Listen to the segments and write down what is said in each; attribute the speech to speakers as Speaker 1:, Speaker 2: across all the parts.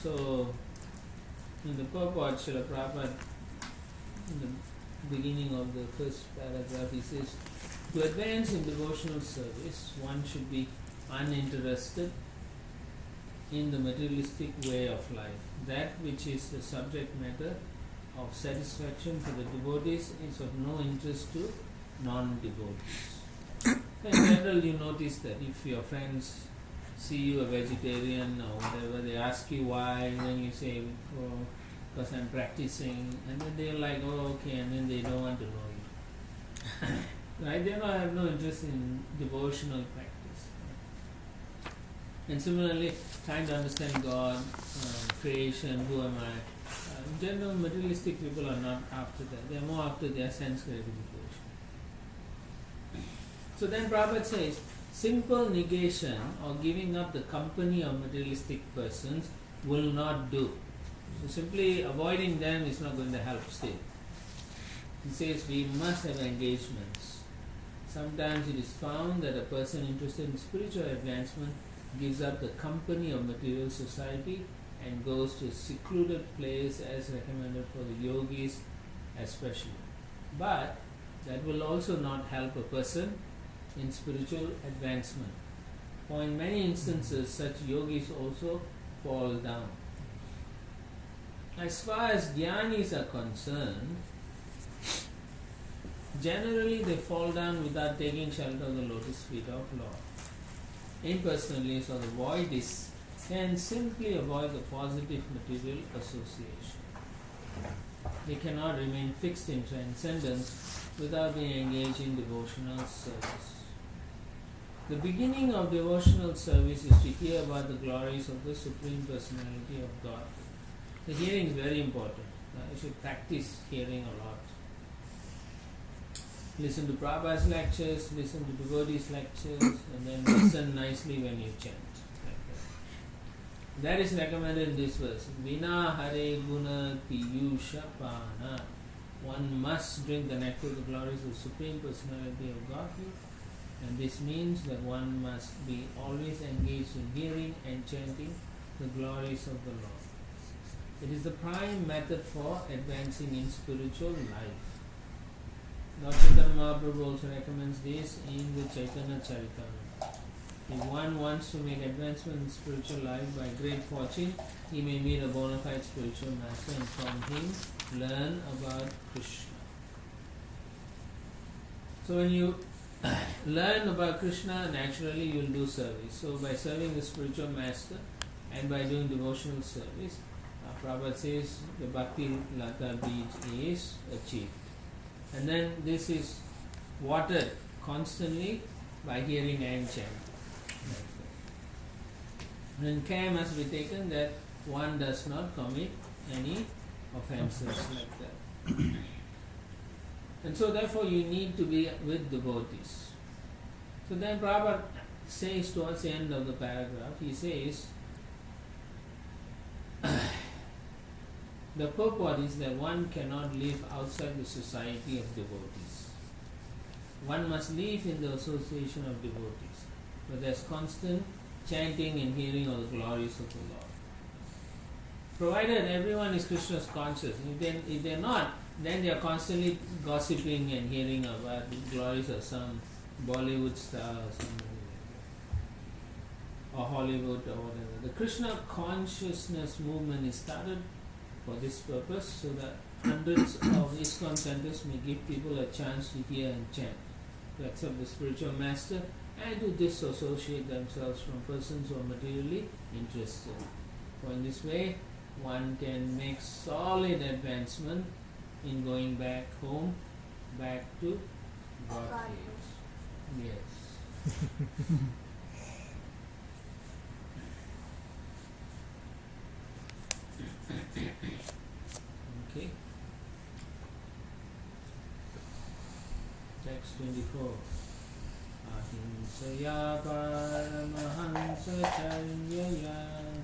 Speaker 1: So, in the purport, Srila Prabhupada, in the beginning of the first paragraph, he says, to advance in devotional service, one should be uninterested in the materialistic way of life. That which is the subject matter of satisfaction for the devotees is of no interest to non-devotees. In general, you notice that if your friends see you a vegetarian or whatever, they ask you why, and then you say, oh, because I'm practicing, and then they're like, oh, okay, and then they don't want to know you. Right? They don't have no interest in devotional practice. And similarly, trying to understand God, creation, who am I. In general, materialistic people are not after that. They are more after their sense gratification. So then Prabhupada says, simple negation or giving up the company of materialistic persons will not do. So simply avoiding them is not going to help still. He says we must have engagements. Sometimes it is found that a person interested in spiritual advancement gives up the company of material society and goes to a secluded place as recommended for the yogis especially. But that will also not help a person in spiritual advancement. For in many instances such yogis also fall down. As far as jnanis are concerned, generally they fall down without taking shelter of the lotus feet of Lord. Impersonalists or the voidists can simply avoid the positive material association. They cannot remain fixed in transcendence without being engaged in devotional service. The beginning of devotional service is to hear about the glories of the Supreme Personality of God. The hearing is very important. You should practice hearing a lot. Listen to Prabhupada's lectures, listen to devotees' lectures, and then listen nicely when you chant. That is recommended in this verse. Vina hare guna piyusha pana. One must drink the nectar of the glories of the Supreme Personality of Godhead. And this means that one must be always engaged in hearing and chanting the glories of the Lord. It is the prime method for advancing in spiritual life. Lord Chaitanya Mahaprabhu also recommends this in the Chaitanya Charitamrita. If one wants to make advancement in spiritual life by great fortune, he may meet a bona fide spiritual master and from him learn about Krishna. So when you learn about Krishna, naturally you will do service. So by serving the spiritual master and by doing devotional service, Prabhupada says the Bhakti Lata Bij is achieved. And then this is watered constantly by hearing and chanting. And care must be taken that one does not commit any offences like that. And so therefore you need to be with devotees. So then Prabhupada says towards the end of the paragraph, he says, the purport is that one cannot live outside the society of devotees. One must live in the association of devotees, but there's constant chanting and hearing of the glories of the Lord. Provided everyone is Krishna's conscious. If they're not, then they are constantly gossiping and hearing about the glories of some Bollywood star or something like that, or Hollywood or whatever. The Krishna consciousness movement is started for this purpose, so that hundreds of ISKCON centers may give people a chance to hear and chant, to accept the spiritual master, and to disassociate themselves from persons who are materially interested. For in this way, one can make solid advancement in going back home, back to Godhead. Yes. Okay. Text 24. Ahimsaya paramahansa charyaya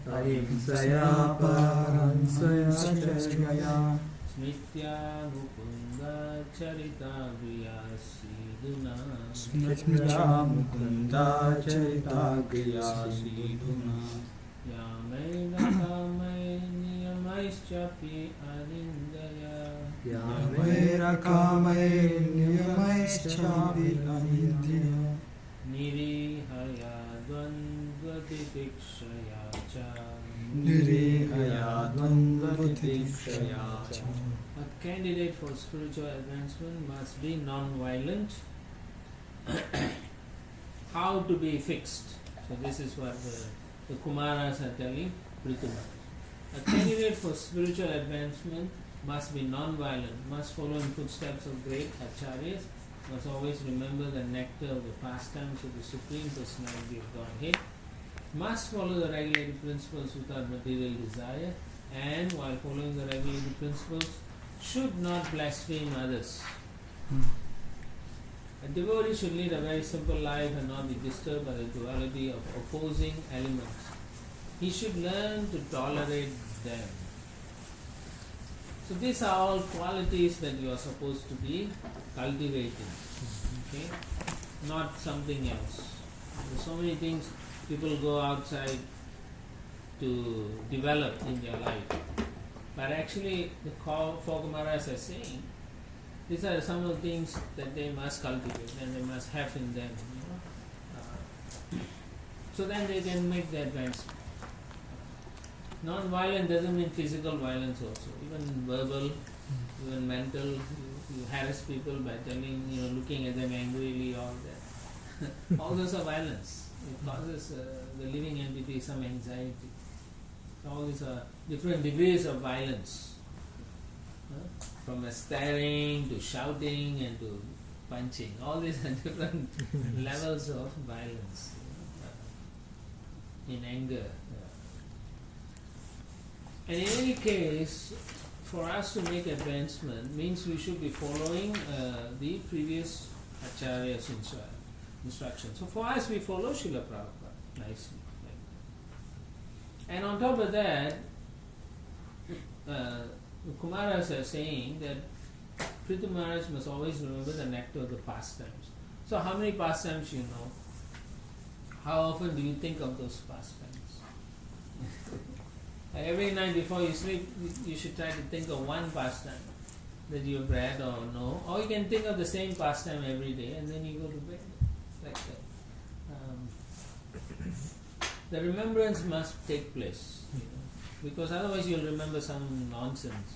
Speaker 2: Ahimsaya paramahansa charyaya
Speaker 1: Smitya mukunda charita griya siduna
Speaker 2: Smitya mukunda charita griya siduna
Speaker 1: Yamaina kamai chapi anindaya
Speaker 2: Yavairakamairyamaischavi anindya
Speaker 1: nirihaya dvandvatikshaya cha.
Speaker 2: Nirihaya dvandvatikshaya cha.
Speaker 1: A candidate for spiritual advancement must be non-violent. How to be fixed? So this is what the Kumaras are telling Prithuman. A candidate for spiritual advancement must be non-violent, must follow in footsteps of great acharyas, must always remember the nectar of the pastimes of the Supreme Personality of Godhead, must follow the regulated principles without material desire, and while following the regulated principles, should not blaspheme others. A devotee should lead a very simple life and not be disturbed by the duality of opposing elements. He should learn to tolerate them. So these are all qualities that you are supposed to be cultivating. Okay? Not something else. There's so many things people go outside to develop in their life. But actually the four Kumaras are saying these are some of the things that they must cultivate and they must have in them. So then they can make the advancement. Non-violent doesn't mean physical violence also. Even verbal, even mental. You harass people by telling, looking at them angrily, all that. All those are violence. It causes the living entity some anxiety. All these are different degrees of violence. From staring to shouting and to punching. All these are different levels of violence. In anger. And in any case, for us to make advancement means we should be following the previous Acharya's instructions. So for us, we follow Srila Prabhupada nicely. And on top of that, the Kumaras are saying that Prithu Maharaj must always remember the nectar of the pastimes. So how many pastimes you know? How often do you think of those pastimes? Every night before you sleep, you should try to think of one pastime that you've read or know. Or you can think of the same pastime every day and then you go to bed. Like that. The remembrance must take place. Because otherwise you'll remember some nonsense.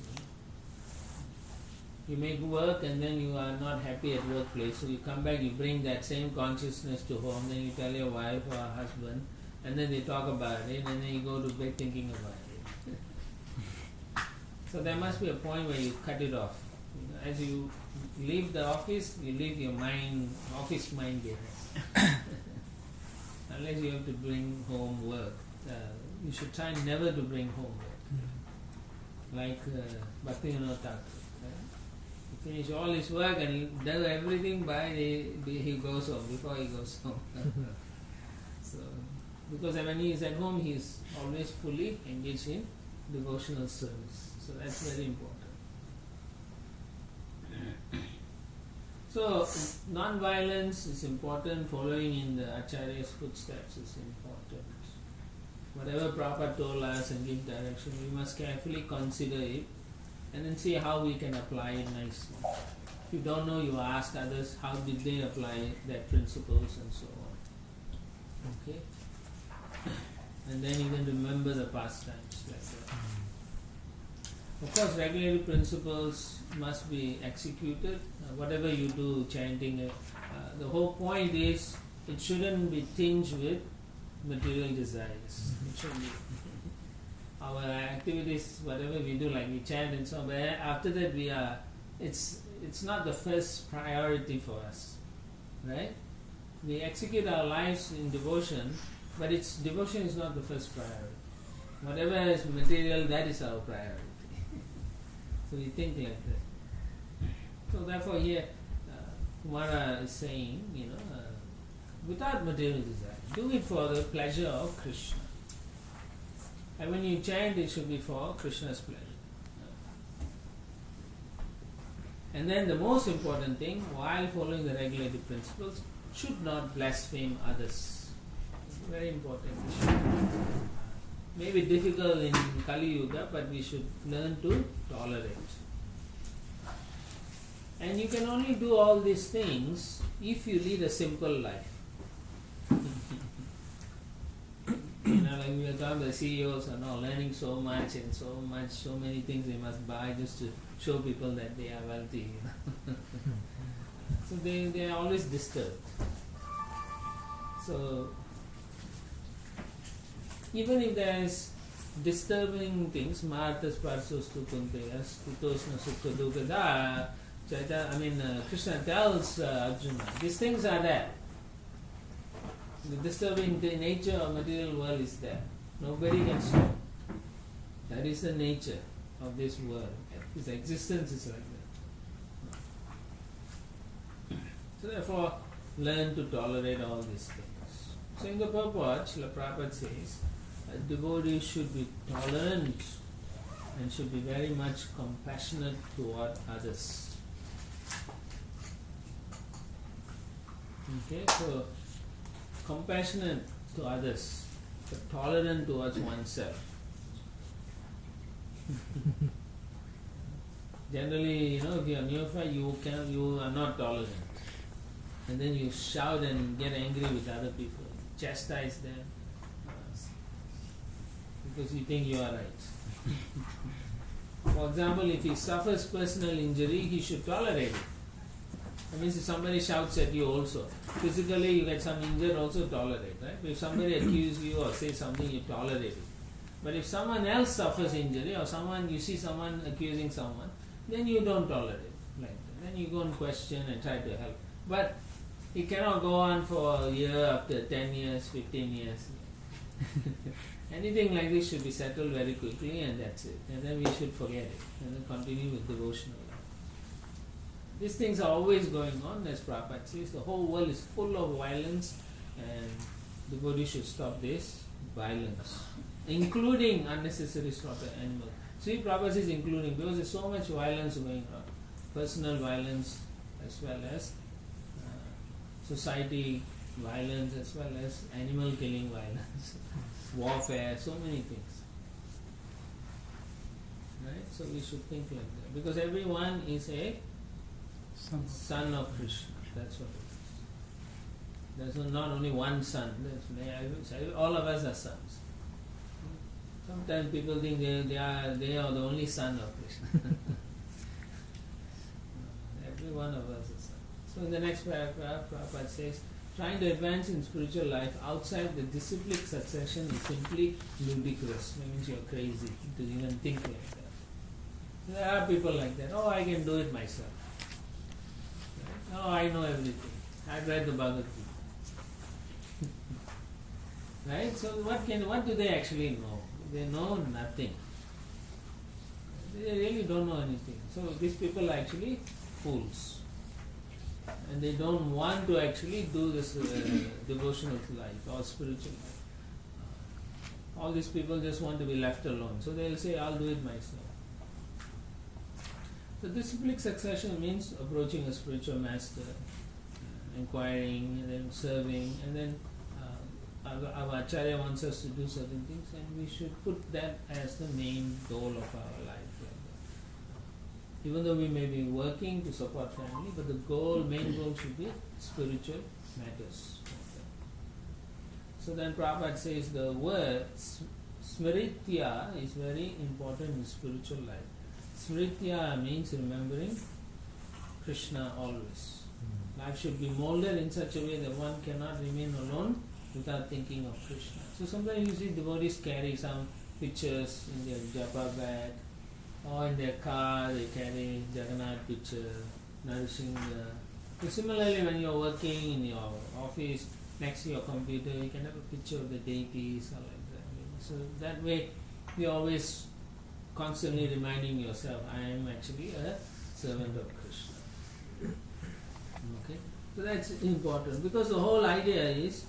Speaker 1: You make work and then you are not happy at workplace, so you come back, you bring that same consciousness to home, then you tell your wife or husband, and then they talk about it, and then you go to bed thinking about it. So there must be a point where you cut it off. As you leave the office, you leave your mind, office mind behind. Unless you have to bring home work. You should try never to bring home work. Like Bhaktivinoda Thakur. He finish all his work and he does everything by he goes home, before he goes home. So, because when he is at home, he is always fully engaged in devotional service. So that's very important. So, non-violence is important, following in the Acharya's footsteps is important. Whatever Prabhupada told us and give direction, we must carefully consider it and then see how we can apply it nicely. If you don't know, you ask others how did they apply their principles and so on. Okay? And then you can remember the pastimes like that. Of course, regulated principles must be executed. Whatever you do, chanting, the whole point is it shouldn't be tinged with material desires. It should be. Our activities, whatever we do, like we chant and so on, but after that it's not the first priority for us, right? We execute our lives in devotion, but devotion is not the first priority. Whatever is material, that is our priority. So we think like that. So therefore here, Kumara is saying, without material desire, do it for the pleasure of Krishna. And when you chant, it should be for Krishna's pleasure. And then the most important thing, while following the regulated principles, should not blaspheme others. It's a very important issue. may be difficult in Kali Yuga, but we should learn to tolerate. And you can only do all these things if you lead a simple life. Like we are talking about CEOs and all, learning so much, so many things they must buy just to show people that they are wealthy. So they are always disturbed. So even if there is disturbing things, Martas Parsos Tukunteyas, Tutosna Sukha Dukada, Krishna tells Arjuna, these things are there. The disturbing nature of material world is there. Nobody can stop. That is the nature of this world. Its existence is like that. So therefore, learn to tolerate all these things. So in the purport, Srila Prabhupada says, a devotee should be tolerant and should be very much compassionate toward others. Okay, so compassionate to others, but tolerant towards oneself. Generally, if you are neophyte, you are not tolerant, and then you shout and get angry with other people, chastise them, because you think you are right. For example, if he suffers personal injury, he should tolerate it. That means if somebody shouts at you also, physically you get some injured, also tolerate, right? If somebody accuses you or says something, you tolerate it. But if someone else suffers injury or you see someone accusing someone, then you don't tolerate it like that. Then you go and question and try to help. But it cannot go on for a year, after 10 years, 15 years. Anything like this should be settled very quickly, and that's it. And then we should forget it and then continue with devotional life. These things are always going on, as Prabhupada says. The whole world is full of violence, and devotees should stop this violence, including unnecessary slaughter of animals. See, Prabhupada says including, because there's so much violence going on. Personal violence as well as society violence, as well as animal killing violence, warfare, so many things. Right? So we should think like that. Because everyone is a son of Krishna. That's what it is. There's not only one son. All of us are sons. Sometimes people think they are the only son of Krishna. Every one of us is son. So in the next paragraph, Prabhupada says, trying to advance in spiritual life outside the disciplic succession is simply ludicrous. That means you're crazy to even think like that. There are people like that. Oh, I can do it myself. Right? Oh, I know everything. I've read the Bhagavad Gita. Right? So what do they actually know? They know nothing. They really don't know anything. So these people are actually fools. And they don't want to actually do this devotional life or spiritual life. All these people just want to be left alone. So they'll say, I'll do it myself. So disciplic succession means approaching a spiritual master, inquiring, and then serving, and then our Acharya wants us to do certain things, and we should put that as the main goal of our life. Even though we may be working to support family, but the main goal should be spiritual matters. So then Prabhupada says the word smritya is very important in spiritual life. Smritya means remembering Krishna always. Life should be molded in such a way that one cannot remain alone without thinking of Krishna. So sometimes you see devotees carry some pictures in their japa bag, or in their car they carry Jagannath picture, nourishing the... Similarly, when you are working in your office, next to your computer, you can have a picture of the deities or like that. So that way, you are always constantly reminding yourself, I am actually a servant of Krishna. Okay? So that's important, because the whole idea is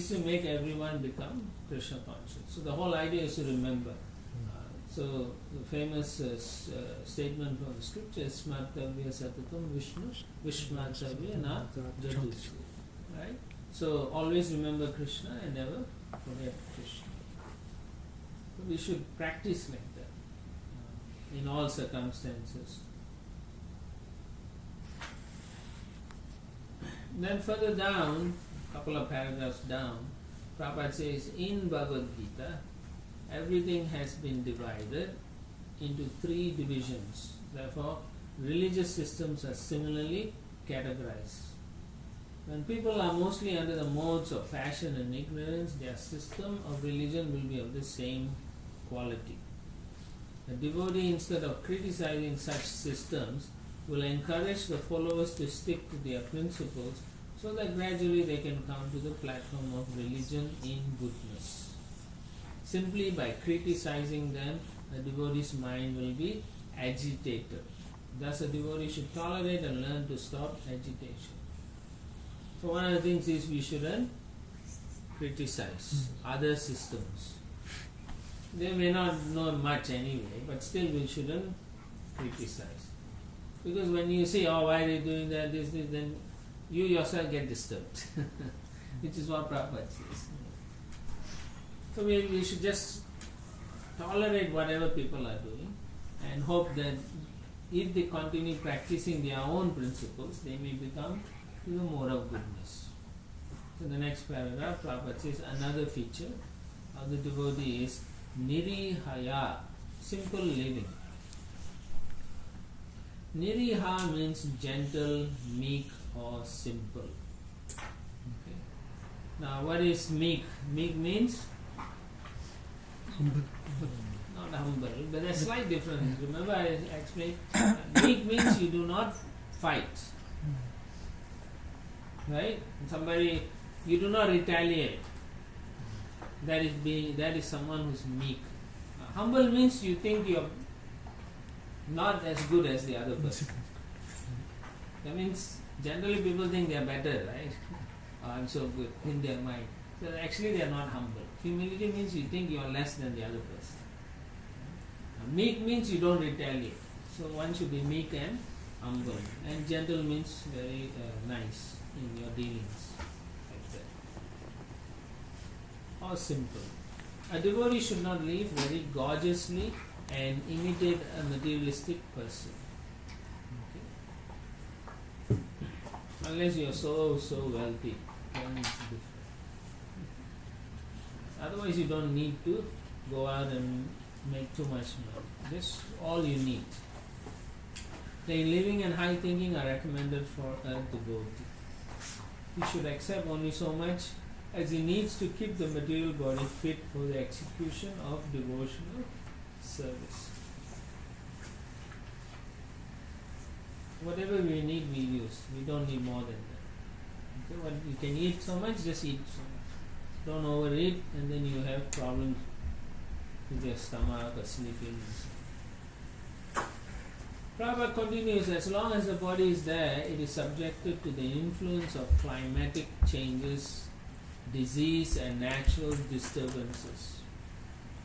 Speaker 1: to make everyone become Krishna conscious. So the whole idea is to remember. So the famous statement from the scripture is Smartavya Satatam Vishnu Vishmartavya Na Jatusu. Right? So always remember Krishna and never forget Krishna. So we should practice like that in all circumstances. Then further down, a couple of paragraphs down, Prabhupada says, in Bhagavad Gita, everything has been divided into 3 divisions. Therefore, religious systems are similarly categorized. When people are mostly under the modes of passion and ignorance, their system of religion will be of the same quality. The devotee, instead of criticizing such systems, will encourage the followers to stick to their principles so that gradually they can come to the platform of religion in goodness. Simply by criticizing them, the devotee's mind will be agitated. Thus, a devotee should tolerate and learn to stop agitation. So, one of the things is we shouldn't criticize other systems. They may not know much anyway, but still we shouldn't criticize. Because when you say, oh, why are they doing that, this, then you yourself get disturbed. Which is what Prabhupada says. So we should just tolerate whatever people are doing and hope that if they continue practicing their own principles, they may become even more of goodness. So the next paragraph, Prabhupada says another feature of the devotee is nirihaya, simple living. Niriha means gentle, meek or simple. Okay. Now what is meek? Meek means
Speaker 2: Humble.
Speaker 1: not humble, but there's a slight difference. Remember I explained, meek means you do not fight. Right? Somebody, you do not retaliate. That is someone who's meek. Humble means you think you're not as good as the other person. That means generally people think they are better, right? Oh, I'm so good in their mind. So actually they are not humble. Humility means you think you are less than the other person. Meek means you don't retaliate. So one should be meek and humble. And gentle means very nice in your dealings. Like that. Or simple. A devotee should not live very gorgeously and imitate a materialistic person. Okay? Unless you are so wealthy, then it's different. Otherwise you don't need to go out and make too much money. This is all you need. Plain living and high thinking are recommended for a devotee. He should accept only so much as he needs to keep the material body fit for the execution of devotional service. Whatever we need, we use. We don't need more than that. Okay? What you can eat so much, just eat so much. Don't overeat, and then you have problems with your stomach or sleeping. Prabhupada continues, as long as the body is there, it is subjected to the influence of climatic changes, disease and natural disturbances.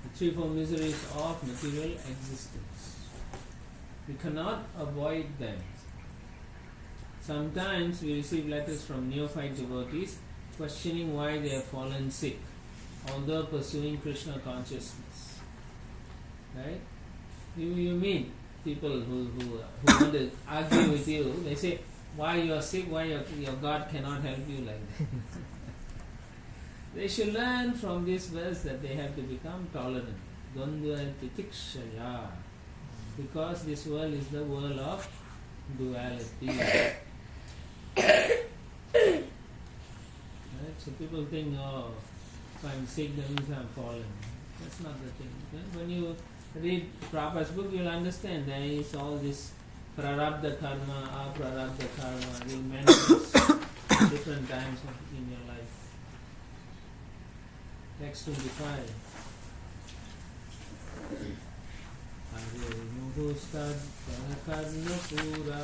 Speaker 1: The threefold miseries of material existence. We cannot avoid them. Sometimes we receive letters from neophyte devotees questioning why they have fallen sick, although pursuing Krishna consciousness. Right? You meet people who want to argue with you. They say, why you are sick, why your God cannot help you like that. They should learn from this verse that they have to become tolerant. Dvandva titikshaya. Because this world is the world of duality. Right? So people think, oh, if I'm sick, that means I'm fallen. That's not the thing. When you read Prabhupada's book, you'll understand there is all this prarabdha karma, aprarabdha karma will manifest different times in your life. Text 25. Hare Muhustad Parakarna Pura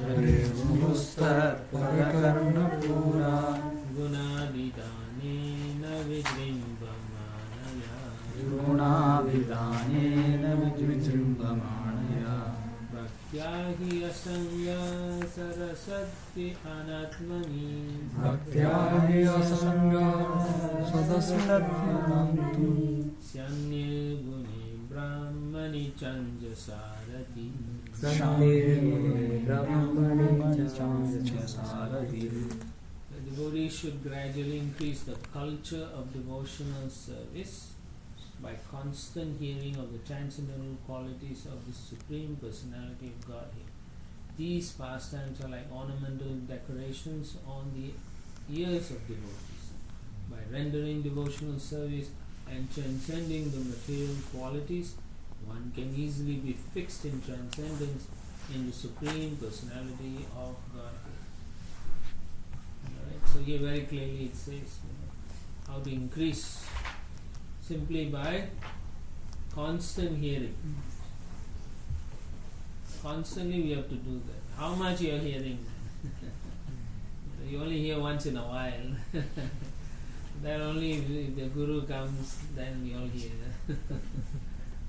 Speaker 2: Hare Muhustad Parakarna Pura
Speaker 1: Gunabhidanena Vidrimbamanaya
Speaker 2: Gunabhidanena Vidrimbamanaya
Speaker 1: Bhaktya hi asanga sarasati anatmani
Speaker 2: Bhaktya hi asanga sadasatyanantu
Speaker 1: Syanye guni brahmani chanja sarati
Speaker 2: Sanye brahmani sarati.
Speaker 1: The devotee should gradually increase the culture of devotional service by constant hearing of the transcendental qualities of the Supreme Personality of Godhead. These pastimes are like ornamental decorations on the ears of devotees. By rendering devotional service and transcending the material qualities, one can easily be fixed in transcendence in the Supreme Personality of Godhead. Alright, so here very clearly it says how to increase simply by constant hearing. Constantly we have to do that. How much you are hearing? You only hear once in a while. Then only if the Guru comes, then we all hear.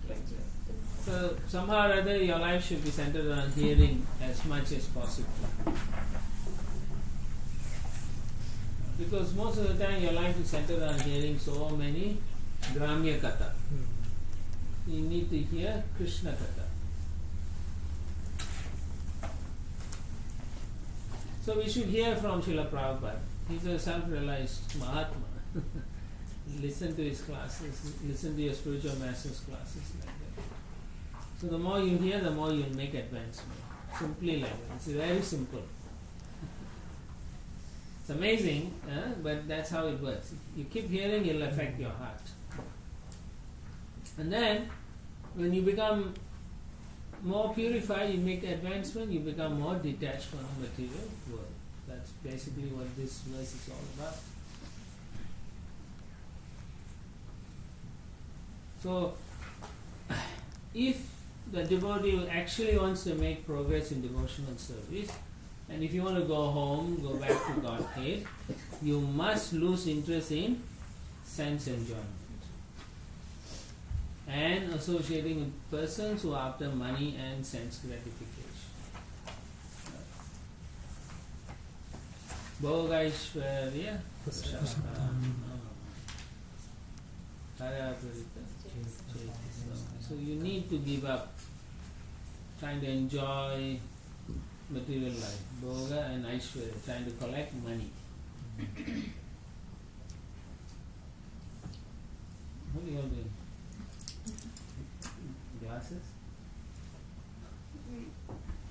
Speaker 1: Like that. So somehow or other your life should be centered on hearing as much as possible. Because most of the time your life is centered on hearing so many Gramya Katha. You need to hear Krishna Katha. So we should hear from Srila Prabhupada. He's a self-realized Mahatma. Listen to his classes, listen to your spiritual master's classes like that. So the more you hear, the more you'll make advancement. Simply like that. It's very simple. It's amazing, but that's how it works. If you keep hearing, it'll affect your heart. And then, when you become more purified, you make advancement, you become more detached from the material world. That's basically what this verse is all about. So, if the devotee actually wants to make progress in devotional service, and if you want to go home, go back to Godhead, you must lose interest in sense enjoyment and associating with persons who are after money and sense gratification. Bhogaishvarya So you need to give up trying to enjoy material life, Bhoga and Aishwarya, trying to collect money. What are you all doing? Glasses?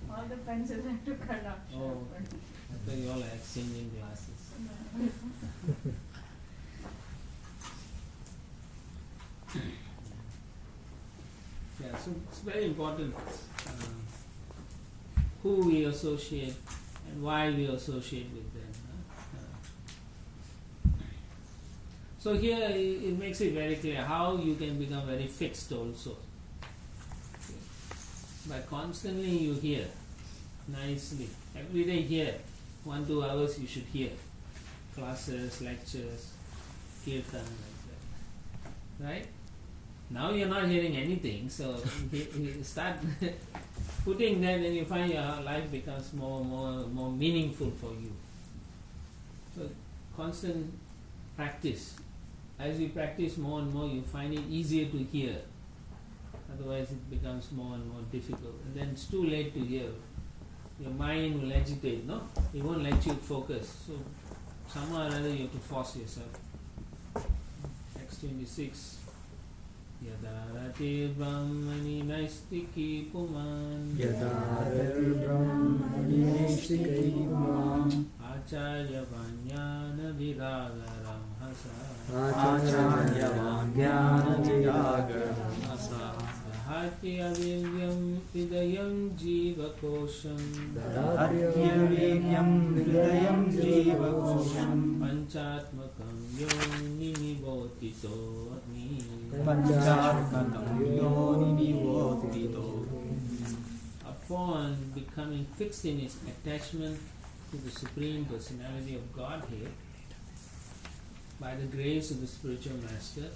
Speaker 3: All the pencils I took are not
Speaker 1: Oh, I thought you all are exchanging glasses. Yeah, so it's very important who we associate and why we associate with them. So here it makes it very clear how you can become very fixed also. By constantly you hear nicely. Every day hear. 1-2 hours you should hear. Classes, lectures, kirtan, like that. Right? Now you're not hearing anything, so you start putting that, and you find your life becomes more meaningful for you. So constant practice. As you practice more and more, you find it easier to hear. Otherwise it becomes more and more difficult. And then it's too late to hear. Your mind will agitate, no? It won't let you focus. So somehow or other you have to force yourself. Next 26. Yadarati Brahmani Naistiki Puman
Speaker 2: Yadarati Brahmani Naistiki Puman
Speaker 1: Acharya Vanyana Viragaram Hasa
Speaker 2: Acharya Vanyana Viragaram Hasa
Speaker 1: Dahati Avivyam Vidayam Jiva Kosham
Speaker 2: Dharyavyam Vidayam Jiva Kosham
Speaker 1: Panchatmakam Yoni Nivotito Agni
Speaker 2: Pancharkanam Yoni Nivotito.
Speaker 1: Upon becoming fixed in his attachment to the Supreme Personality of Godhead, by the grace of the spiritual master,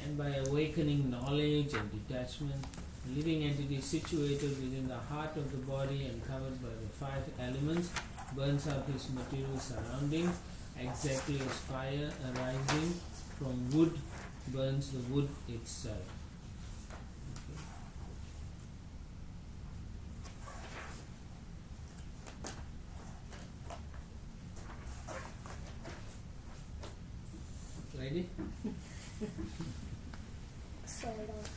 Speaker 1: and by awakening knowledge and detachment, A living entity situated within the heart of the body and covered by the 5 elements burns up his material surroundings exactly as fire arising from wood burns the wood itself. Ready?
Speaker 4: Sort of.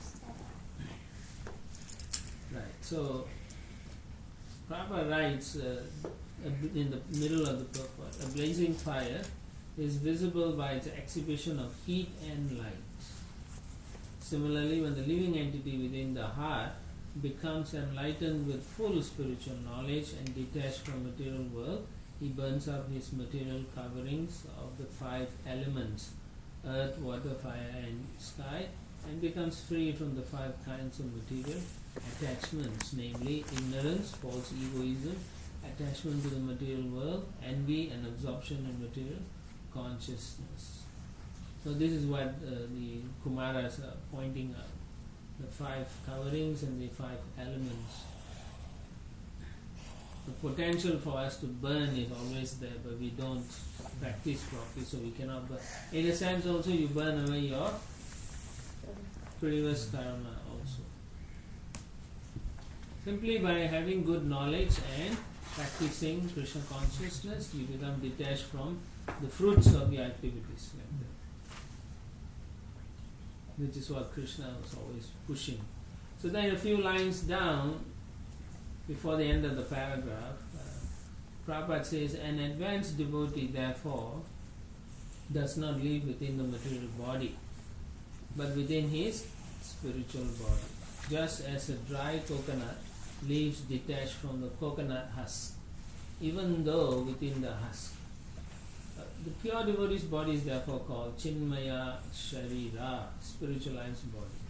Speaker 1: Right. So, Prabhupada writes in the middle of the purport, a blazing fire is visible by its exhibition of heat and light. Similarly, when the living entity within the heart becomes enlightened with full spiritual knowledge and detached from material world, he burns up his material coverings of the 5 elements, earth, water, fire and sky, and becomes free from the 5 kinds of material attachments, namely ignorance, false egoism, attachment to the material world, envy and absorption in material consciousness. So this is what the Kumaras are pointing out, the 5 coverings and the 5 elements. The potential for us to burn is always there, but we don't practice properly, so we cannot burn. In a sense also you burn away your previous karma also. Simply by having good knowledge and practicing Krishna consciousness, you become detached from the fruits of your activities, like that. Which is what Krishna was always pushing. So then a few lines down, before the end of the paragraph, Prabhupada says, an advanced devotee therefore does not live within the material body, but within his spiritual body. Just as a dry coconut leaves detached from the coconut husk, even though within the husk. The pure devotee's body is therefore called Chinmaya Sharira, spiritualized body.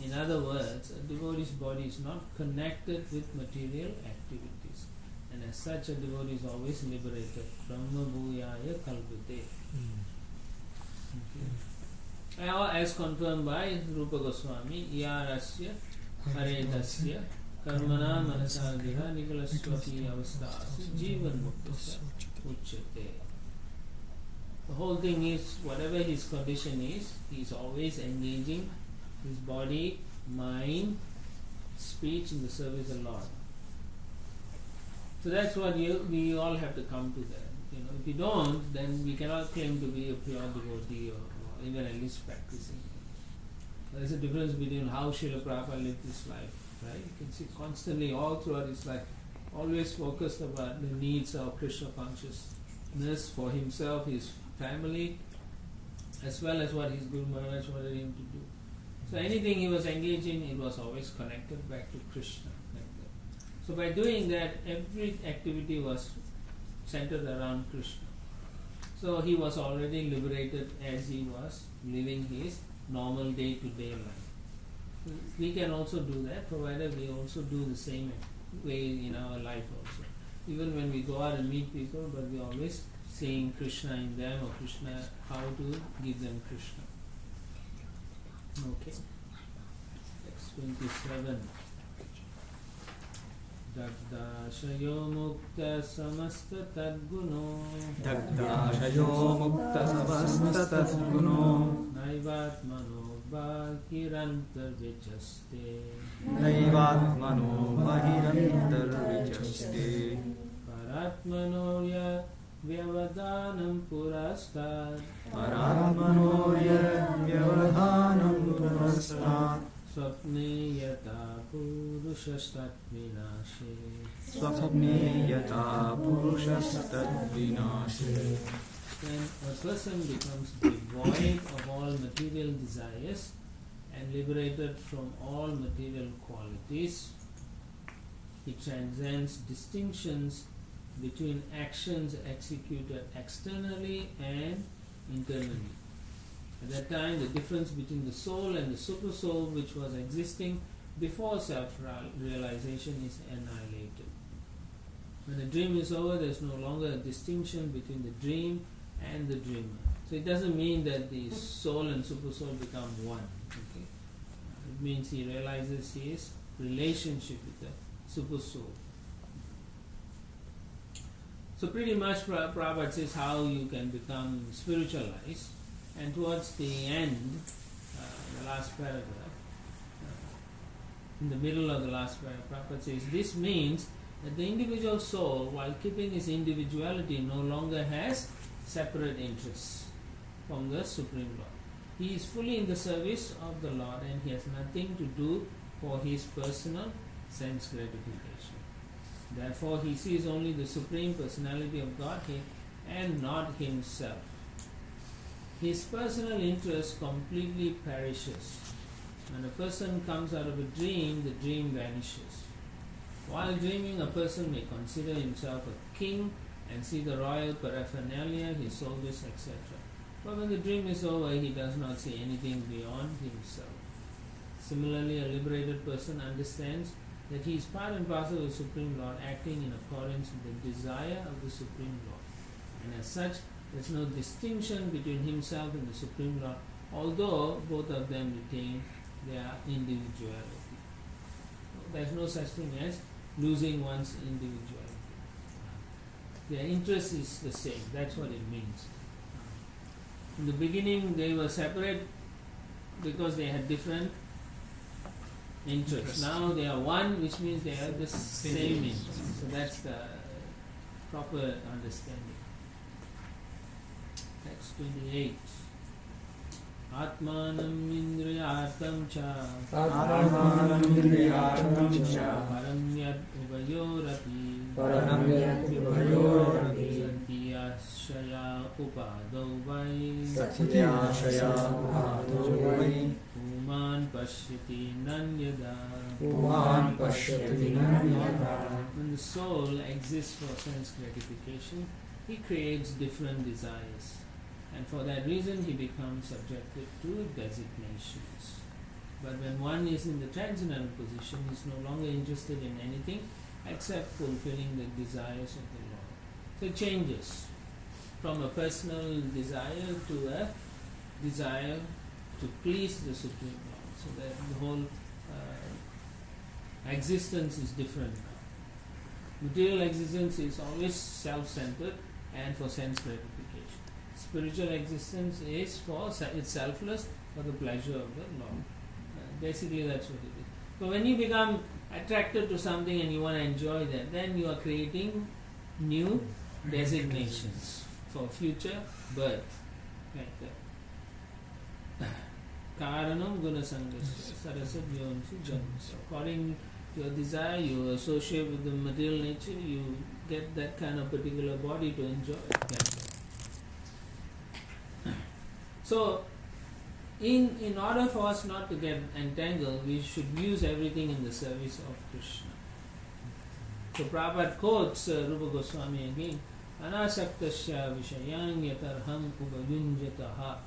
Speaker 1: In other words, a devotee's body is not connected with material activities, and as such a devotee is always liberated. Brahma Bhuyaya Kalpite. Okay. As confirmed by Rupa Goswami, Yarasya Haredasya Karmana Manasadiha Nikalaswati Avastas Jivan Muktasya Uchate. The whole thing is, whatever his condition is, he is always engaging his body, mind, speech in the service of the Lord. So that's what we all have to come to that. If you don't, then we cannot claim to be a pure devotee or even at least practicing. There's a difference between how Srila Prabhupada lived his life, right? You can see constantly all throughout his life, always focused about the needs of Krishna consciousness for himself, his family, as well as what his Guru Maharaj wanted him to do. So anything he was engaged in, it was always connected back to Krishna. Like that. So by doing that, every activity was centered around Krishna. So he was already liberated as he was living his normal day-to-day life. We can also do that, provided we also do the same way in our life also. Even when we go out and meet people, but we always seeing Krishna in them, or Krishna, how to give them Krishna. Okay. Text 27. Dagdashayo mukta samasta tadguno
Speaker 2: Dagdashayo mukta samasta tadguno
Speaker 1: Naivatmano bahirantar vichaste
Speaker 2: Naivatmano bahirantar vichaste
Speaker 1: Paratmano Vyavadhanam purastat
Speaker 2: Paratmanoya vyavadhanam purastat
Speaker 1: Swapne yata purushastat vinashe
Speaker 2: Swapne yata purushastat vinashe.
Speaker 1: When a person becomes devoid of all material desires and liberated from all material qualities, he transcends distinctions between actions executed externally and internally. At that time, the difference between the soul and the super soul, which was existing before self-realization, is annihilated. When the dream is over, there is no longer a distinction between the dream and the dreamer. So it doesn't mean that the soul and super soul become one. Okay? It means he realizes his relationship with the Super Soul. So pretty much Prabhupada says how you can become spiritualized, and towards the end, the last paragraph, in the middle of the last paragraph, Prabhupada says this means that the individual soul, while keeping his individuality, no longer has separate interests from the Supreme Lord. He is fully in the service of the Lord and he has nothing to do for his personal sense gratification. Therefore, he sees only the Supreme Personality of Godhead and not himself. His personal interest completely perishes. When a person comes out of a dream, the dream vanishes. While dreaming, a person may consider himself a king and see the royal paraphernalia, his soldiers, etc. But when the dream is over, he does not see anything beyond himself. Similarly, a liberated person understands that he is part and parcel of the Supreme Lord, acting in accordance with the desire of the Supreme Lord. And as such, there is no distinction between himself and the Supreme Lord, although both of them retain their individuality. There is no such thing as losing one's individuality. Their interest is the same, that's what it means. In the beginning, they were separate because they had different interests. Now they are one, which means they have the same interest. So that's the proper understanding. Text 28. Atmanam indriyartam cha
Speaker 2: Atmanam indriyartam cha
Speaker 1: paramyat uvayorapi satyashaya upadau vai Puman pashyati nanyada. When the soul exists for sense gratification, he creates different desires. And for that reason, he becomes subjected to designations. But when one is in the transcendental position, he is no longer interested in anything except fulfilling the desires of the Lord. So it changes from a personal desire to a desire to please the Supreme Lord. So that the whole existence is different now. Material existence is always self-centered and for sense gratification. Spiritual existence is it's selfless for the pleasure of the Lord. Basically that's what it is. So when you become attracted to something and you want to enjoy that, then you are creating new designations for future birth. Like that. Karanam gunasangasya sarasabhyonsi janma. So according to your desire, you associate with the material nature, you get that kind of particular body to enjoy. So, in order for us not to get entangled, we should use everything in the service of Krishna. So Prabhupada quotes Rupa Goswami again, Anasaktasya Vishayang Yatarham Upayunjataha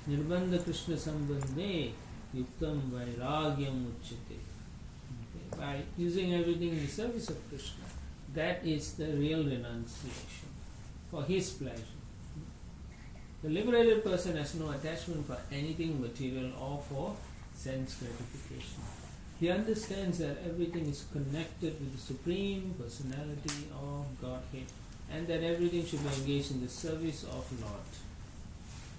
Speaker 1: Nirbandha Krishna Sambandhe Yuktam Vairagyam Uchyate. By using everything in the service of Krishna, that is the real renunciation for his pleasure. The liberated person has no attachment for anything material or for sense gratification. He understands that everything is connected with the Supreme Personality of Godhead and that everything should be engaged in the service of Lord.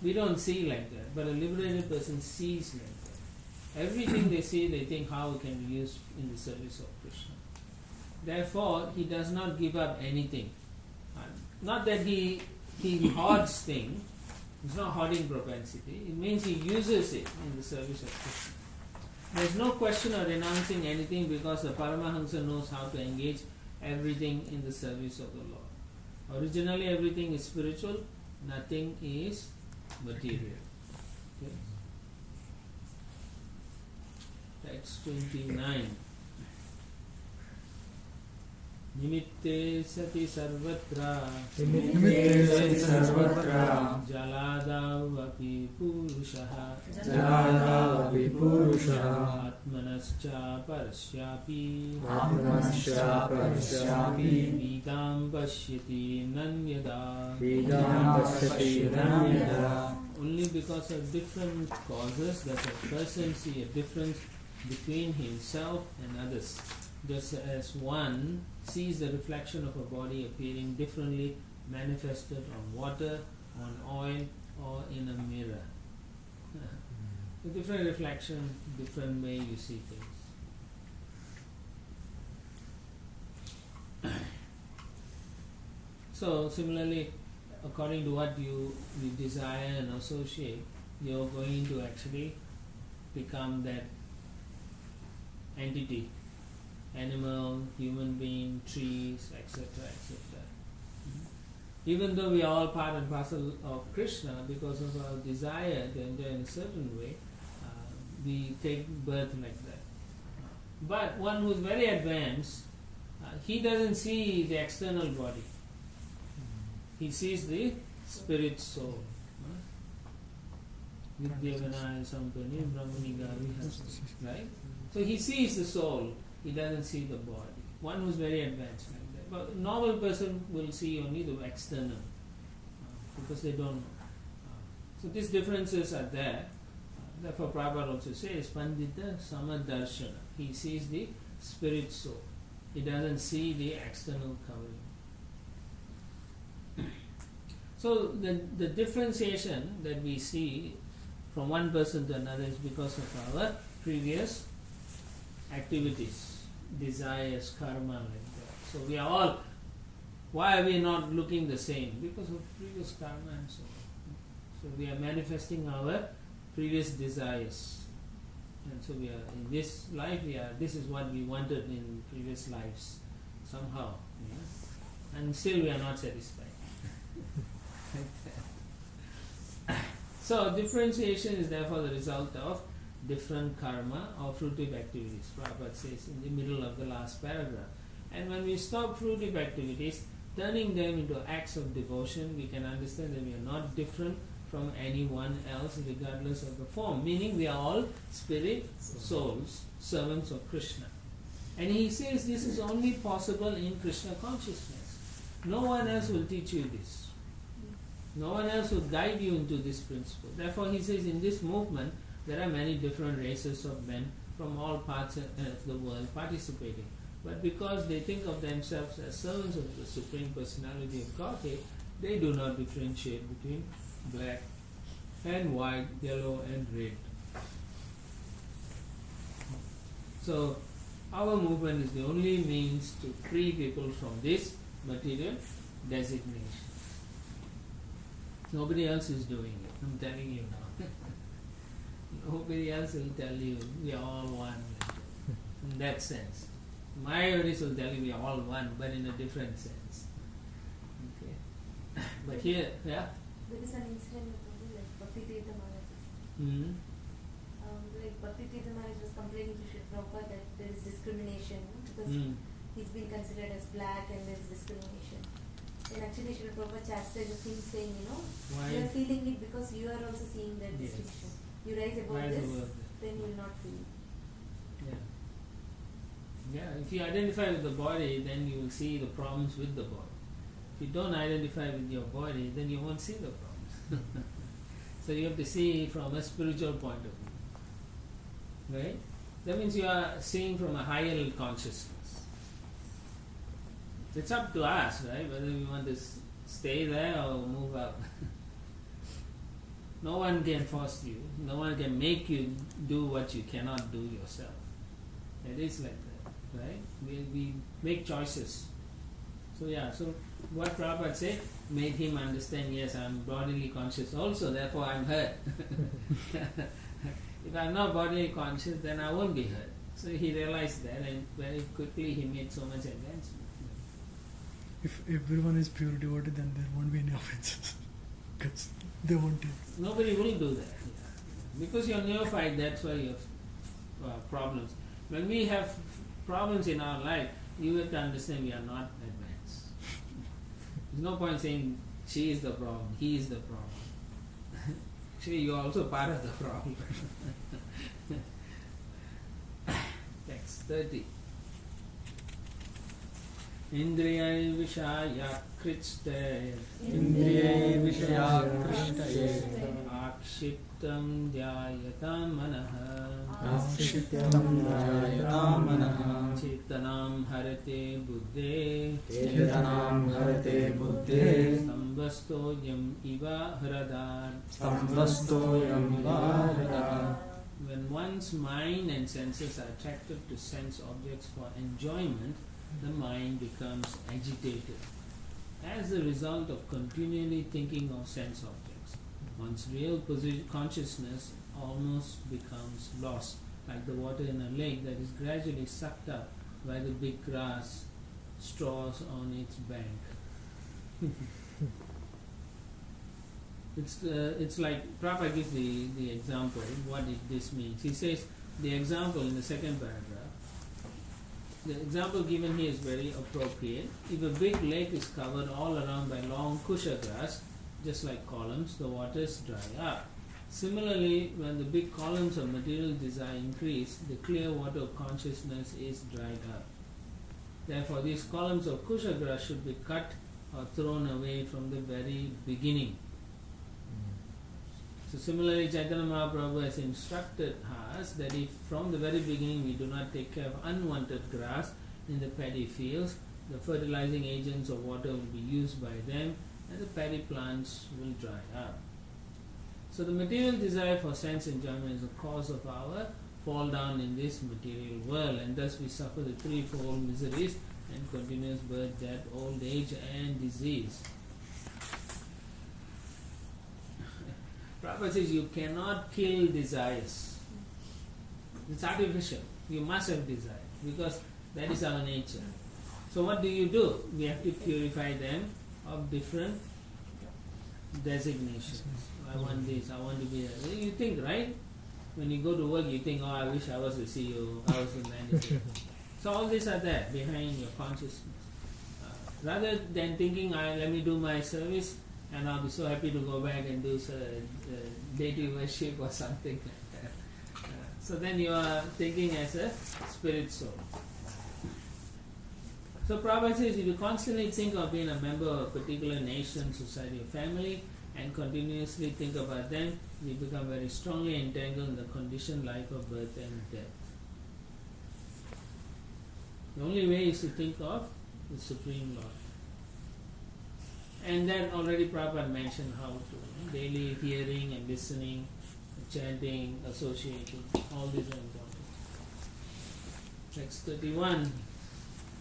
Speaker 1: We don't see like that, but a liberated person sees like that. Everything they see, they think how it can be used in the service of Krishna. Therefore, he does not give up anything. Not that he hoards things. It's not hoarding propensity. It means he uses it in the service of Krishna. There is no question of renouncing anything because the Paramahamsa knows how to engage everything in the service of the Lord. Originally everything is spiritual, nothing is material. Okay? Text 29. Nimitte sati sarvatra Jaladavapi purushaha Atmanascha parasyapi Vidam pashyati nanyada. Only because of different causes does a person see a difference between himself and others, just as one sees the reflection of a body appearing differently manifested on water, on oil, or in a mirror. A different reflection, different way you see things. So similarly, according to what you desire and associate, you're going to actually become that entity, animal, human being, trees, etc., etc. Even though we are all part and parcel of Krishna, because of our desire to enjoy in a certain way, we take birth like that. But one who is very advanced, he doesn't see the external body. He sees the spirit soul. Vidyavanaya Sampani Brahmaniga Vihasta. Right? So he sees the soul, he doesn't see the body. One who is very advanced like that. But a normal person will see only the external, because they don't know. So these differences are there. Therefore Prabhupada also says Pandita Samadarshana. He sees the spirit soul. He doesn't see the external covering. So the differentiation that we see from one person to another is because of our previous activities, desires, karma, like that. So we are all, why are we not looking the same? Because of previous karma and so on. So we are manifesting our previous desires. And so we are, in this life, this is what we wanted in previous lives, somehow. Yeah? And still we are not satisfied. So differentiation is therefore the result of different karma or fruitive activities. Prabhupada says in the middle of the last paragraph. And when we stop fruitive activities, turning them into acts of devotion, we can understand that we are not different from anyone else regardless of the form. Meaning we are all spirit souls, servants of Krishna. And he says this is only possible in Krishna consciousness. No one else will teach you this. No one else will guide you into this principle. Therefore he says in this movement there are many different races of men from all parts of the world participating. But because they think of themselves as servants of the Supreme Personality of Godhead, they do not differentiate between black and white, yellow and red. So our movement is the only means to free people from this material designation. Nobody else is doing it, I'm telling you now. Nobody else will tell you we are all one. In that sense. Mayavadis will tell you we are all one, but in a different sense. Okay. But here, yeah?
Speaker 4: There is an incident like Bhakti Tirtha Maharaj. Like Bhakti Tirtha Maharaj was complaining to Srila Prabhupada that there is discrimination because he's been considered as black and there is discrimination. And actually Srila Prabhupada chastises him saying,
Speaker 1: why?
Speaker 4: You are feeling it because you are also seeing that distinction. You rise above this, then you will not feel it.
Speaker 1: Yeah. Yeah, if you identify with the body, then you will see the problems with the body. If you don't identify with your body, then you won't see the problems. So you have to see from a spiritual point of view. Right? That means you are seeing from a higher consciousness. It's up to us, right? Whether we want to stay there or move up. No one can force you. No one can make you do what you cannot do yourself. It is like that, right? We make choices. So so what Prabhupada said made him understand, yes, I'm bodily conscious also, therefore I'm hurt. If I'm not bodily conscious, then I won't be hurt. So he realized that, and very quickly he made so much advancement.
Speaker 2: If everyone is pure devotee, then there won't be any offenses. Because they won't take.
Speaker 1: Nobody will do that. Because you're neophyte, that's why you have problems. When we have problems in our life, you have to understand we are not advanced. There's no point saying she is the problem, he is the problem. Actually, you are also part of the problem. Text 30. Indriyai Vishaya Kriste
Speaker 5: Indriyai Vishayakrishtaya
Speaker 1: Akshiptam Dhyayatam Manaha
Speaker 5: Akshittam Rayatam Manaha
Speaker 1: Chetanam Harate Buddhe
Speaker 5: Chetanam Harate Buddhe
Speaker 1: Sambastoyam Iva Hradar.
Speaker 5: Samvastoyam Vahara.
Speaker 1: When one's mind and senses are attracted to sense objects for enjoyment, the mind becomes agitated. As a result of continually thinking of sense objects, one's real consciousness almost becomes lost, like the water in a lake that is gradually sucked up by the big grass straws on its bank. It's like Prabhupada gives the example, what this means. He says, the example in the second paragraph, the example given here is very appropriate. If a big lake is covered all around by long kusha grass, just like columns, the waters dry up. Similarly, when the big columns of material desire increase, the clear water of consciousness is dried up. Therefore, these columns of kusha grass should be cut or thrown away from the very beginning. So similarly, Chaitanya Mahaprabhu has instructed us that if from the very beginning we do not take care of unwanted grass in the paddy fields, the fertilizing agents of water will be used by them and the paddy plants will dry up. So the material desire for sense enjoyment is the cause of our fall down in this material world, and thus we suffer the threefold miseries and continuous birth, death, old age and disease. Prabhupada says you cannot kill desires. It's artificial. You must have desire because that is our nature. So what do? We have to purify them of different designations. I want this, I want to be that. You think, right? When you go to work, you think, oh, I wish I was the CEO, I was the manager. So all these are there behind your consciousness. Rather than thinking, let me do my service, and I'll be so happy to go back and do deity worship or something like that. So then you are thinking as a spirit soul. So Prabhupada says, if you constantly think of being a member of a particular nation, society or family, and continuously think about them, you become very strongly entangled in the conditioned life of birth and death. The only way is to think of the Supreme Lord. And then already Prabhupada mentioned how to daily hearing and listening, chanting, associating, all these are important. Text 31.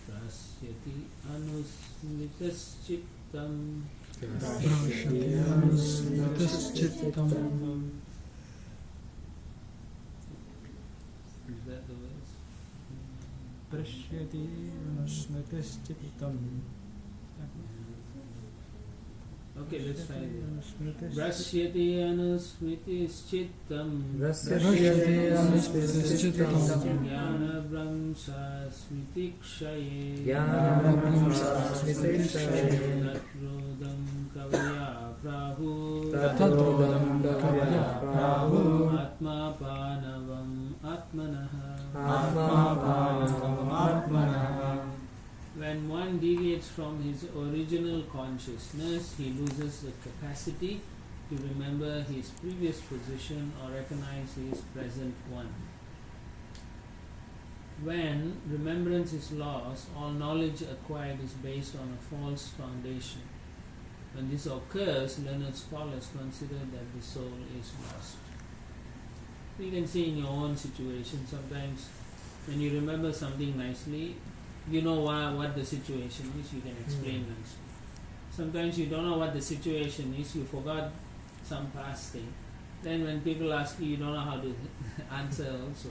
Speaker 1: Prasyati anusmitas chittam.
Speaker 2: Prasyati anusmitas chittam.
Speaker 1: Is that the words?
Speaker 5: Prashyati anusmitas chittam.
Speaker 1: Okay, let's try this. Prasyati anusmitis chittam.
Speaker 2: Prasyati anusmitas chittam.
Speaker 1: Jnana brahmsa smitikshaye.
Speaker 5: Jnana brahmsa smitikshaye.
Speaker 1: Tatrodam kavya prahu.
Speaker 5: Tatrodam kavya prahu.
Speaker 1: Atma panavam atmanaha.
Speaker 5: Atma panavam atmanaha.
Speaker 1: When one deviates from his original consciousness, he loses the capacity to remember his previous position or recognize his present one. When remembrance is lost, all knowledge acquired is based on a false foundation. When this occurs, learned scholars consider that the soul is lost. You can see in your own situation, sometimes when you remember something nicely, you know what the situation is, you can explain nicely. Sometimes you don't know what the situation is, you forgot some past thing. Then when people ask you, you don't know how to answer also.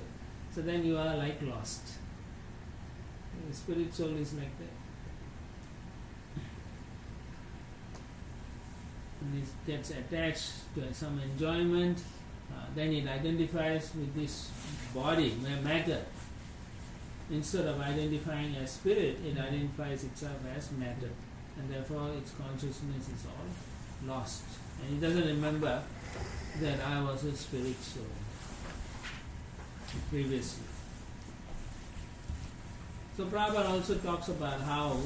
Speaker 1: So then you are like lost. The spirit soul is like that. When it gets attached to some enjoyment, then it identifies with this body, matter. Instead of identifying as spirit, it identifies itself as matter, and therefore its consciousness is all lost. And it doesn't remember that I was a spirit soul previously. So Prabhupada also talks about how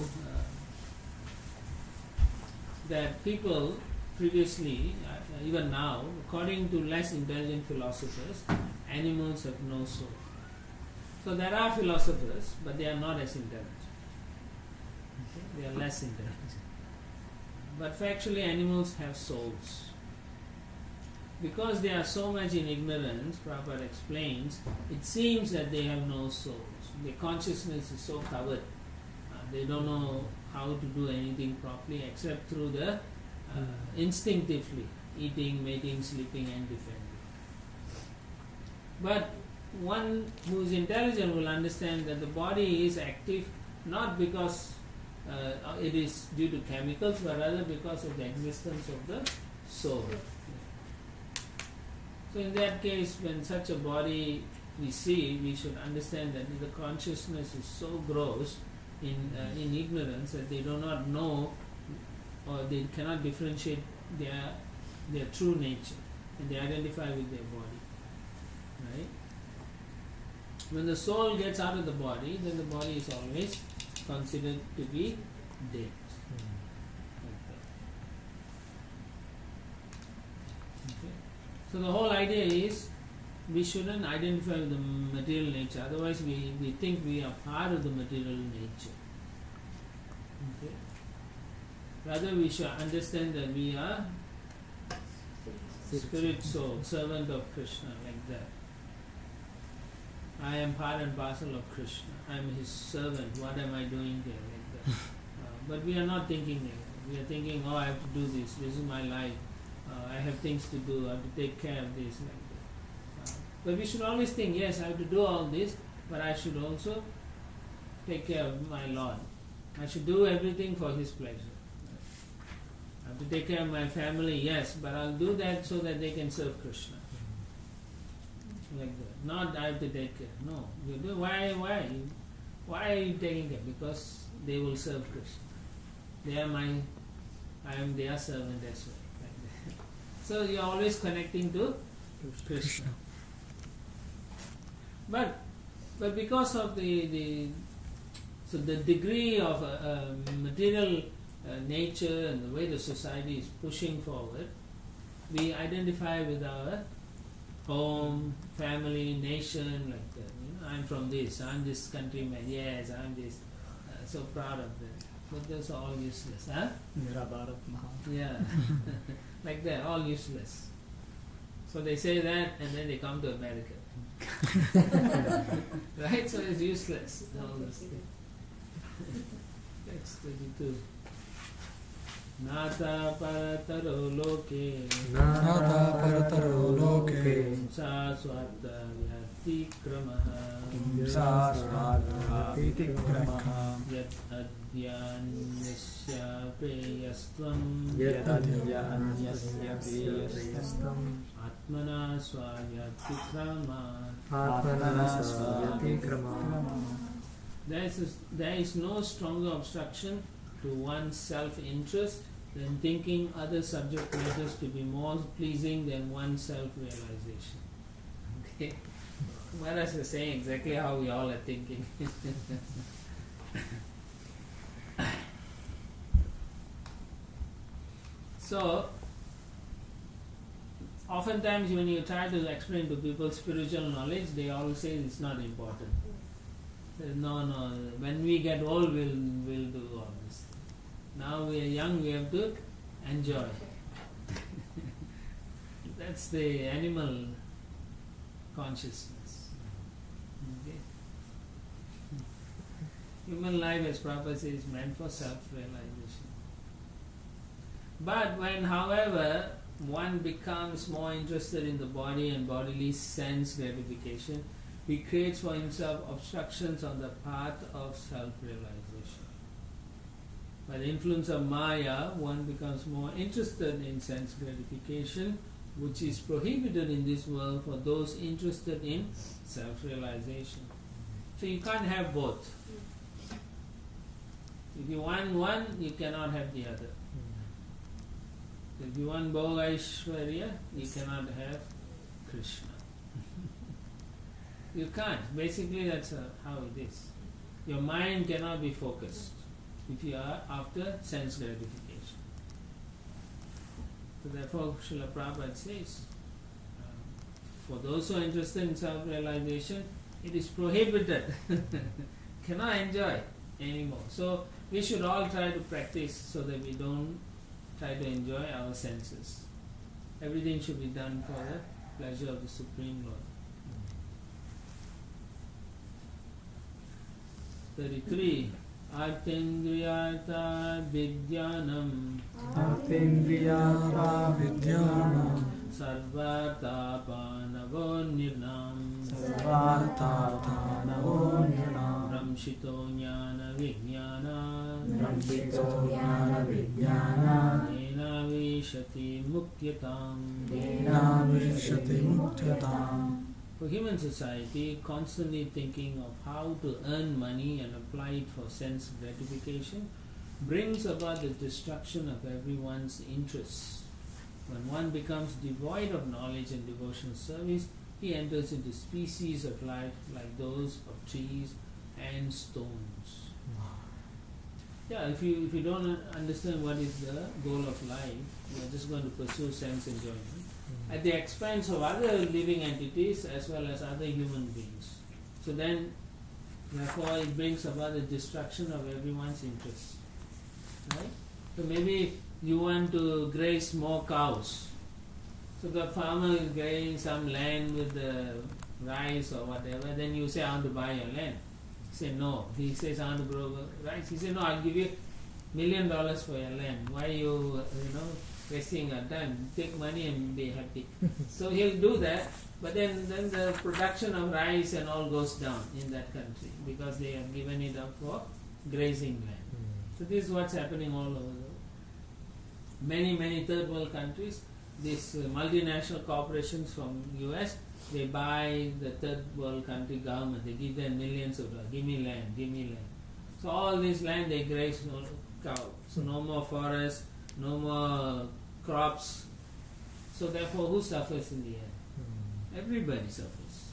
Speaker 1: that people previously, even now, according to less intelligent philosophers, animals have no soul. So there are philosophers, but they are not as intelligent. Okay? They are less intelligent. But factually, animals have souls. Because they are so much in ignorance, Prabhupada explains, it seems that they have no souls. Their consciousness is so covered. They don't know how to do anything properly except through the instinctively eating, mating, sleeping and defending. But one who is intelligent will understand that the body is active not because it is due to chemicals, but rather because of the existence of the soul. So in that case, when such a body we see, we should understand that the consciousness is so gross in ignorance that they do not know or they cannot differentiate their true nature, and they identify with their body. Right? When the soul gets out of the body, then the body is always considered to be dead. Okay. So the whole idea is we shouldn't identify with the material nature, otherwise we think we are part of the material nature. Okay. Rather we should understand that we are spirit soul, servant of Krishna, like that. I am part and parcel of Krishna. I am his servant. What am I doing here? Like that. But we are not thinking like that. We are thinking, oh, I have to do this. This is my life. I have things to do. I have to take care of this. Like that. But we should always think, yes, I have to do all this, but I should also take care of my Lord. I should do everything for his pleasure. I have to take care of my family, yes, but I'll do that so that they can serve Krishna. Like that. Not I have to take care. No. You do. Why are you taking care? Because they will serve Krishna. I am their servant as well. Like that. So you are always connecting to Krishna. But because of the degree of material nature and the way the society is pushing forward, we identify with our home, family, nation, like that. You know, I'm from this, I'm this countryman, yes, I'm this, so proud of that. But those are all useless, huh? Yeah, like that, all useless. So they say that and then they come to America. Right? So it's useless. All those things. Next 22. Nata parataro loke
Speaker 2: Nata parataro loke
Speaker 1: Sa swarta vyati kramaha
Speaker 5: Sa swarta vyati kramaha
Speaker 1: Yat adhyanyasya preyastvam
Speaker 5: Yat adhyanyasya preyastvam
Speaker 1: Atmana swavyati kramaha
Speaker 5: Atmana swavyati kramaha.
Speaker 1: There is no stronger obstruction to one's self-interest than thinking other subject matters to be more pleasing than one's self-realization. Okay? Maharaj is saying exactly how we all are thinking. So, oftentimes when you try to explain to people spiritual knowledge, they all say it's not important. No, when we get old, we'll do all this. Now we are young, we have to enjoy. That's the animal consciousness. Okay? Human life, as Prabhupada says, is meant for self-realization. But when, however, one becomes more interested in the body and bodily sense gratification, he creates for himself obstructions on the path of self-realization. By the influence of Maya, one becomes more interested in sense gratification, which is prohibited in this world for those interested in self-realization. So you can't have both. If you want one, you cannot have the other. If you want Bhoga Aishwarya, you cannot have Krishna. You can't. Basically, that's how it is. Your mind cannot be focused if you are after sense gratification. So therefore, Srila Prabhupada says, for those who are interested in self-realization, it is prohibited. Cannot enjoy anymore. So we should all try to practice so that we don't try to enjoy our senses. Everything should be done for the pleasure of the Supreme Lord. 33. Artendriyata vidyanam
Speaker 5: Artendriyata vidyanam
Speaker 1: sarvartapanavo nirnam
Speaker 5: Sarvartapanavo nirnam
Speaker 1: Ramshito jnana vijnana
Speaker 5: Ramshito jnana vijnana
Speaker 1: Nena vishati mukyatam.
Speaker 5: Nena vishati mukyatam.
Speaker 1: For human society, constantly thinking of how to earn money and apply it for sense gratification brings about the destruction of everyone's interests. When one becomes devoid of knowledge and devotional service, he enters into species of life like those of trees and stones. Yeah, if you don't understand what is the goal of life, you are just going to pursue sense enjoyment at the expense of other living entities as well as other human beings. So then, therefore, it brings about the destruction of everyone's interests. Right? So maybe you want to graze more cows. So the farmer is grazing some land with the rice or whatever, then you say, I want to buy your land. He said, no. He says, I want to grow rice. He said, no, I'll give you $1 million for your land. Why you wasting your time? Take money and be happy. So he'll do that, but then the production of rice and all goes down in that country because they have given it up for grazing land. So this is what's happening all over the world. Many third world countries, these multinational corporations from US, they buy the third world country government. They give them millions of dollars. Give me land, give me land. So all this land they graze cow. So no more forests, no more crops. So therefore, who suffers in the end? Everybody suffers.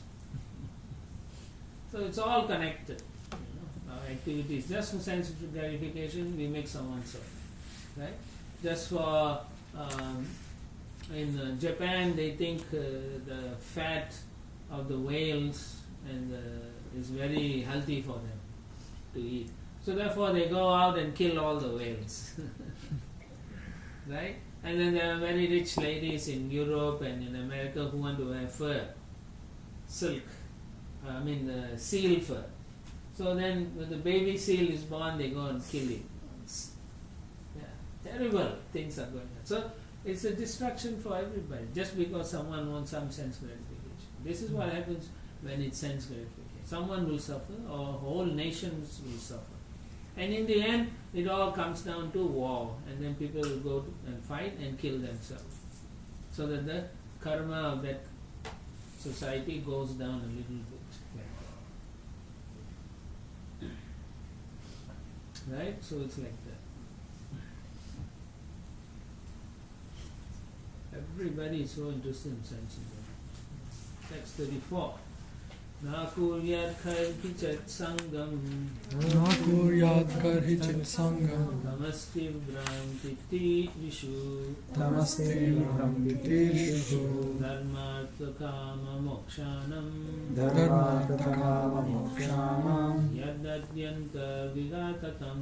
Speaker 1: So it's all connected. Our activities, just for sense gratification, we make someone suffer. Right? Just for in Japan, they think the fat of the whales and is very healthy for them to eat. So therefore, they go out and kill all the whales. Right? And then there are very rich ladies in Europe and in America who want to wear fur, silk, seal fur. So then when the baby seal is born, they go and kill it. Yeah, terrible things are going on. So it's a destruction for everybody, just because someone wants some sense gratification. This is what happens when it's sense gratification. Someone will suffer, or whole nations will suffer. And in the end, it all comes down to war, and then people will go and fight and kill themselves, so that the karma of that society goes down a little bit. Right? So it's like that. Everybody is so interested in sense enjoyment. Text 34. Na kuryat karhi chat sangam
Speaker 2: Nakuryat karhi chit sangam
Speaker 1: Namaste Brahmtiti Vishu
Speaker 5: Namaste Brahmtitishu
Speaker 1: Dharmartha Kama Mokshanam
Speaker 5: Dharmartha Kama Mokshanam
Speaker 1: Yadadyanta Vigatatam.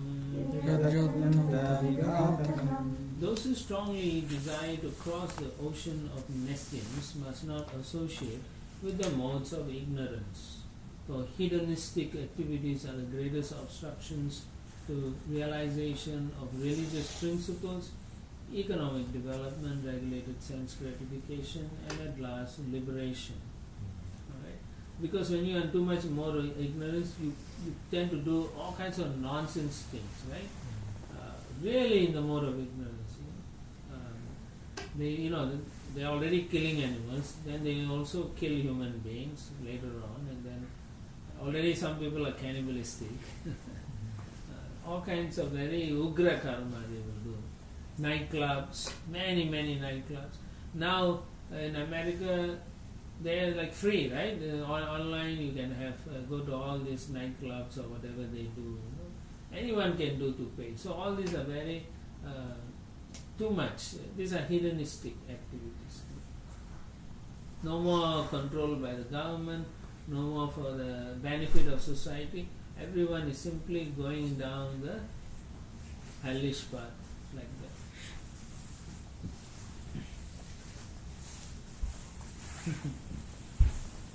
Speaker 5: Yadyanta Vigatakam.
Speaker 1: Those who strongly desire to cross the ocean of nescience must not associate with the modes of ignorance, for hedonistic activities are the greatest obstructions to realization of religious principles, economic development, regulated sense gratification, and at last liberation. Alright? Because when you are too much more ignorance, you tend to do all kinds of nonsense things, right? Really in the mode of ignorance. They're already killing animals, then they also kill human beings later on, and then already some people are cannibalistic. All kinds of very ugra karma they will do. Nightclubs, many nightclubs. Now in America, they are like free, right? Online you can have go to all these nightclubs or whatever they do. You know? Anyone can do to pay. So all these are very too much. These are hedonistic activities. No more control by the government. No more for the benefit of society. Everyone is simply going down the hellish path like that.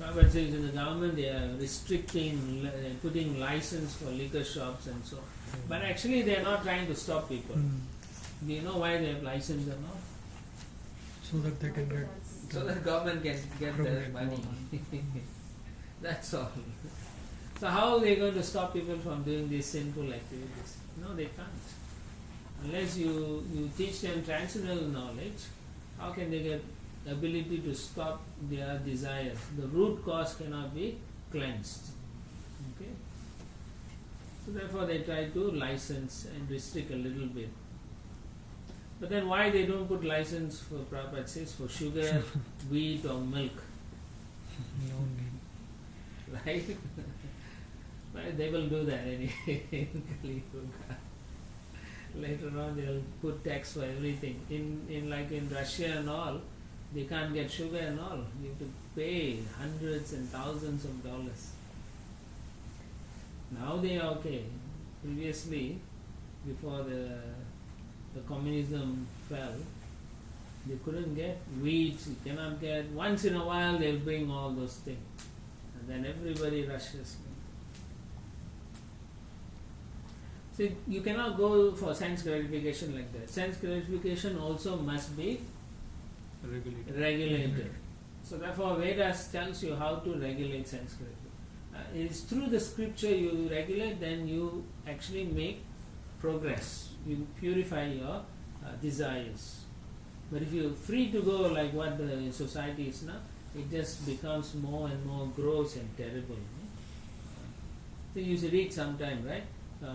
Speaker 1: Prabhupada says in the government they are restricting, putting license for liquor shops and so on. But actually they are not trying to stop people. Do you know why they have license or not?
Speaker 2: So that they can get.
Speaker 1: So that government can get their money. That's all. So how are they going to stop people from doing these sinful activities? No, they can't. Unless you teach them transcendental knowledge, how can they get ability to stop their desires? The root cause cannot be cleansed. Okay? So therefore they try to license and restrict a little bit. But then why they don't put license for, Prabhupada says, for sugar, wheat or milk?
Speaker 2: No need.
Speaker 1: Right? Right? They will do that anyway in Kali Yuga. Later on they'll put tax for everything. In like in Russia and all, they can't get sugar and all. You have to pay hundreds and thousands of dollars. Now they are okay. Previously, before the communism fell, they couldn't get wheat, you cannot get, once in a while they'll bring all those things. And then everybody rushes. See, you cannot go for sense gratification like that. Sense gratification also must be regulated. So therefore Vedas tells you how to regulate sense gratification. It's through the scripture you regulate, then you actually make progress. You purify your desires. But if you're free to go like what the society is now, it just becomes more and more gross and terrible. So you should read sometime, right?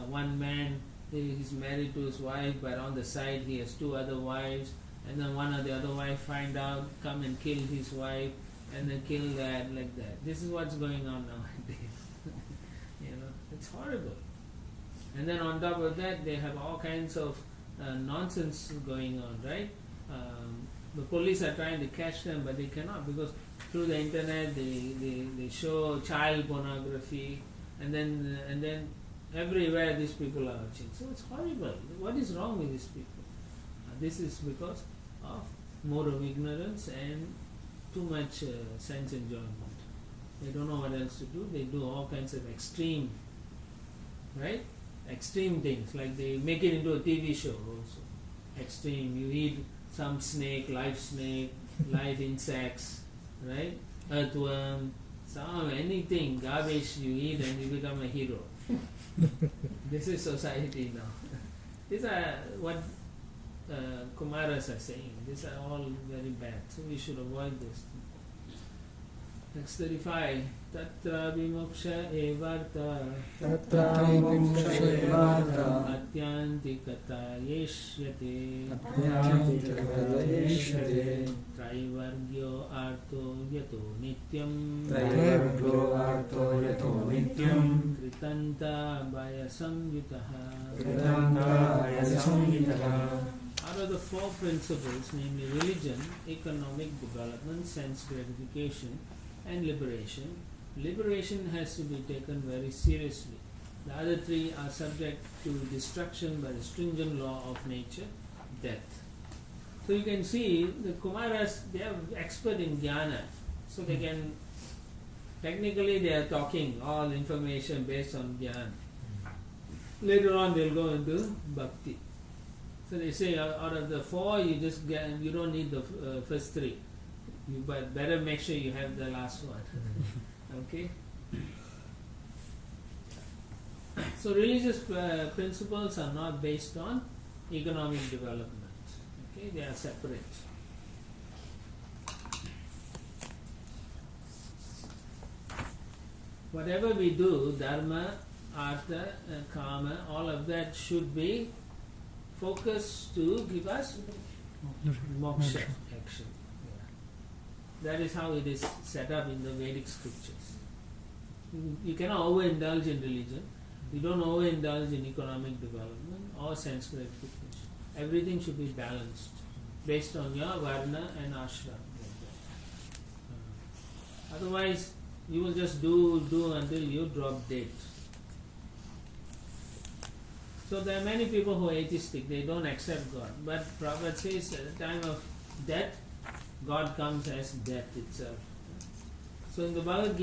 Speaker 1: One man, he's married to his wife, but on the side he has two other wives, and then one of the other wife find out, come and kill his wife, and then kill that, like that. This is what's going on nowadays. It's horrible. And then on top of that, they have all kinds of nonsense going on, right? The police are trying to catch them, but they cannot, because through the internet they show child pornography, and then everywhere these people are watching. So it's horrible. What is wrong with these people? This is because of more of ignorance and too much sense enjoyment. They don't know what else to do. They do all kinds of extreme, right? Extreme things, like they make it into a TV show also. Extreme. You eat some snake, live insects, right? Earthworm, anything, garbage you eat and you become a hero. This is society now. These are what Kumaras are saying. These are all very bad. So we should avoid this. Next 35. Tatra vimoksha evarta atyantikata yeshyate traivargyo arto yato nityam kritanta bayasamyutaha. Out of the four principles, namely religion, economic development, sense gratification, and liberation, liberation has to be taken very seriously. The other three are subject to destruction by the stringent law of nature, death. So you can see the Kumaras, they are expert in jnana, so they can, technically they are talking all information based on jnana. Later on they'll go into bhakti. So they say out of the four, you don't need the first three. You better make sure you have the last one. Okay? So religious principles are not based on economic development. Okay? They are separate. Whatever we do, dharma, artha, kama, all of that should be focused to give us moksha action. That is how it is set up in the Vedic scriptures. You cannot overindulge in religion. You don't overindulge in economic development or sense gratification. Everything should be balanced based on your varna and ashram. Otherwise, you will just do until you drop dead. So there are many people who are atheistic, they don't accept God. But Prabhupada says at the time of death, God comes as death itself. So in the Bhagavad Gita,